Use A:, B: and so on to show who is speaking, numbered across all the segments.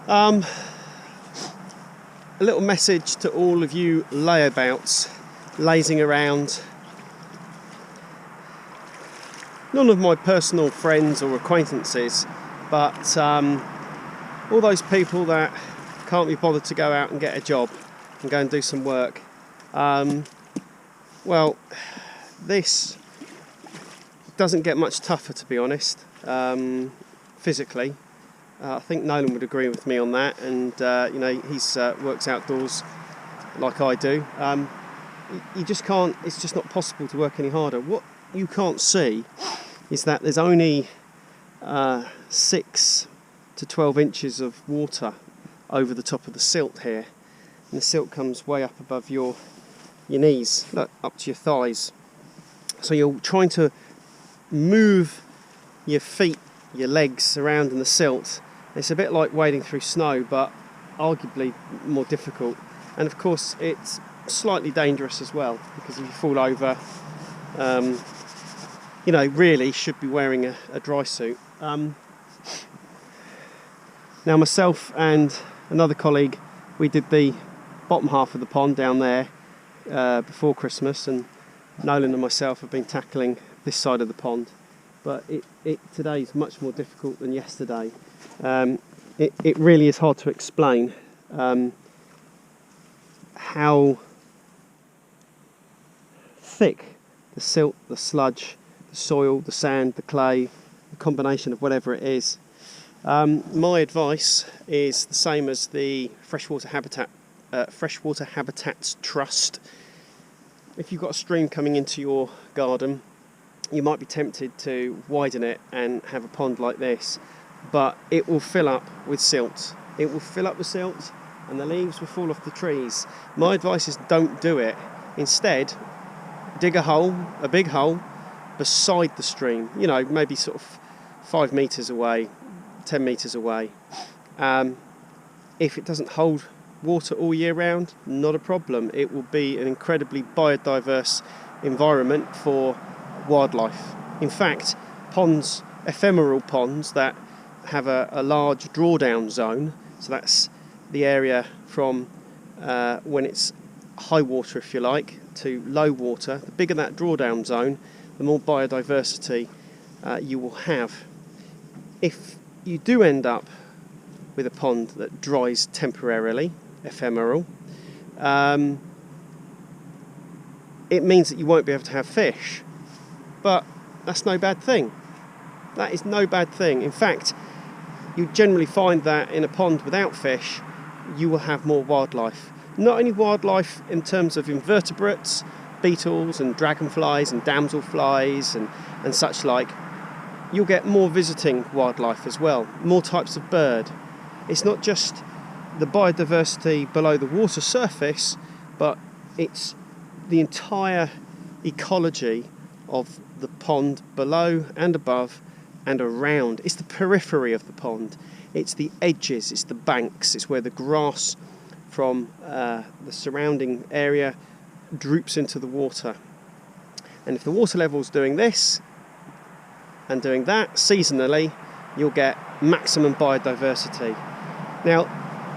A: A little message to all of you layabouts lazing around. None of my personal friends or acquaintances, but all those people that can't be bothered to go out and get a job and go and do some work. Well, this doesn't get much tougher, to be honest, physically. I think Nolan would agree with me on that, and you know, he's works outdoors like I do. You just can't. It's just not possible to work any harder. What you can't see is that there's only 6 to 12 inches of water over the top of the silt here, and the silt comes way up above your knees, look, up to your thighs. So you're trying to move your feet, your legs around in the silt. It's a bit like wading through snow, but arguably more difficult. And of course, it's slightly dangerous as well, because if you fall over, you know, really should be wearing a dry suit. Now, myself and another colleague, we did the bottom half of the pond down there before Christmas, and Nolan and myself have been tackling this side of the pond. But today is much more difficult than yesterday. It really is hard to explain how thick the silt, the sludge, the soil, the sand, the clay, the combination of whatever it is. My advice is the same as the Freshwater Habitats Trust. If you've got a stream coming into your garden, you might be tempted to widen it and have a pond like this, but it will fill up with silt. It will fill up with silt and the leaves will fall off the trees. My advice is don't do it. Instead, dig a hole, a big hole, beside the stream, you know, maybe sort of 5 metres away, 10 metres away. If it doesn't hold water all year round, not a problem. It will be an incredibly biodiverse environment for wildlife. In fact, ponds, ephemeral ponds that have a large drawdown zone, so that's the area from when it's high water, if you like, to low water. The bigger that drawdown zone, the more biodiversity you will have. If you do end up with a pond that dries temporarily, ephemeral, it means that you won't be able to have fish. But that's no bad thing. That is no bad thing. In fact, you generally find that in a pond without fish, you will have more wildlife. Not only wildlife in terms of invertebrates, beetles and dragonflies and damselflies and such like, you'll get more visiting wildlife as well, more types of bird. It's not just the biodiversity below the water surface, but it's the entire ecology of the pond below and above and around. It's the periphery of the pond. It's the edges, it's the banks, it's where the grass from the surrounding area droops into the water. And if the water level's doing this and doing that seasonally, you'll get maximum biodiversity. Now,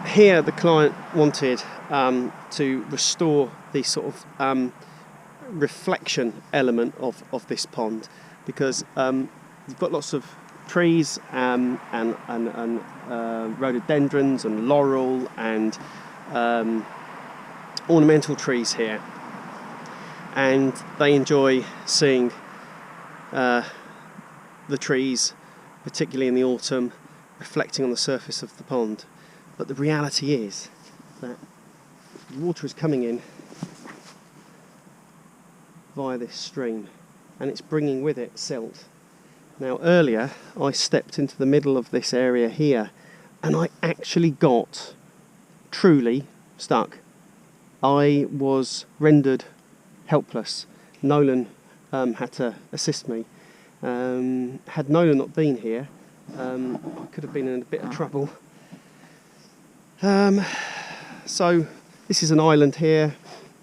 A: here the client wanted to restore the sort of reflection element of this pond, because you've got lots of trees and rhododendrons and laurel and ornamental trees here, and they enjoy seeing the trees, particularly in the autumn, reflecting on the surface of the pond. But the reality is that the water is coming in via this stream, and it's bringing with it silt. Now, earlier I stepped into the middle of this area here, and I actually got truly stuck. I was rendered helpless. Nolan had to assist me. Had Nolan not been here, I could have been in a bit of trouble. So this is an island here.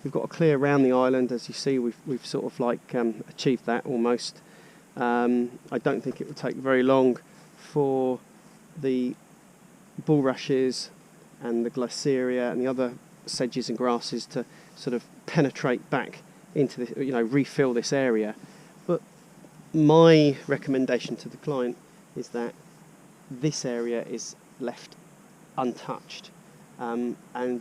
A: We've got to clear around the island. As you see, we've sort of like achieved that almost. I don't think it would take very long for the bulrushes and the Glyceria and the other sedges and grasses to sort of penetrate back into the, refill this area. But my recommendation to the client is that this area is left untouched, and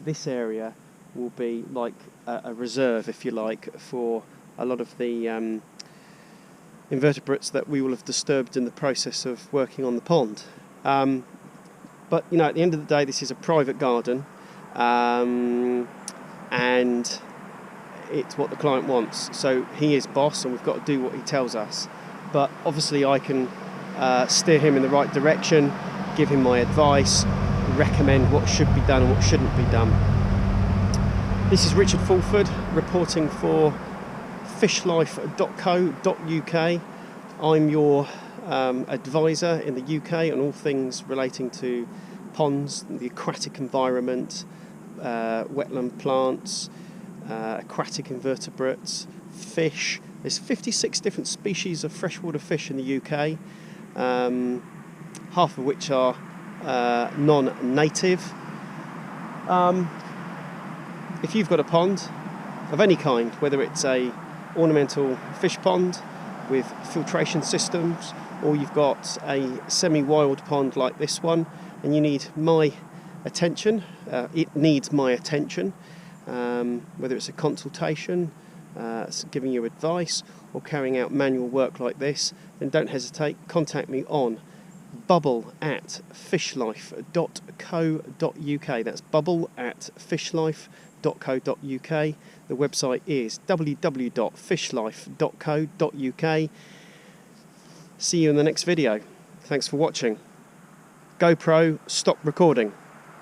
A: this area will be like a reserve, if you like, for a lot of the invertebrates that we will have disturbed in the process of working on the pond. But at the end of the day, this is a private garden, and it's what the client wants. So he is boss, and we've got to do what he tells us. But obviously I can steer him in the right direction, give him my advice, recommend what should be done and what shouldn't be done. This is Richard Fulford reporting for fishlife.co.uk. I'm your advisor in the UK on all things relating to ponds, the aquatic environment, wetland plants, aquatic invertebrates, fish. There's 56 different species of freshwater fish in the UK, half of which are non-native. If you've got a pond of any kind, whether it's a ornamental fish pond with filtration systems, or you've got a semi-wild pond like this one, and you need my attention, it needs my attention, whether it's a consultation, giving you advice, or carrying out manual work like this, then don't hesitate, contact me on bubble@fishlife.co.uk. That's bubble@fishlife.co.uk. The website is www.fishlife.co.uk. See you in the next video. Thanks for watching. GoPro, stop recording.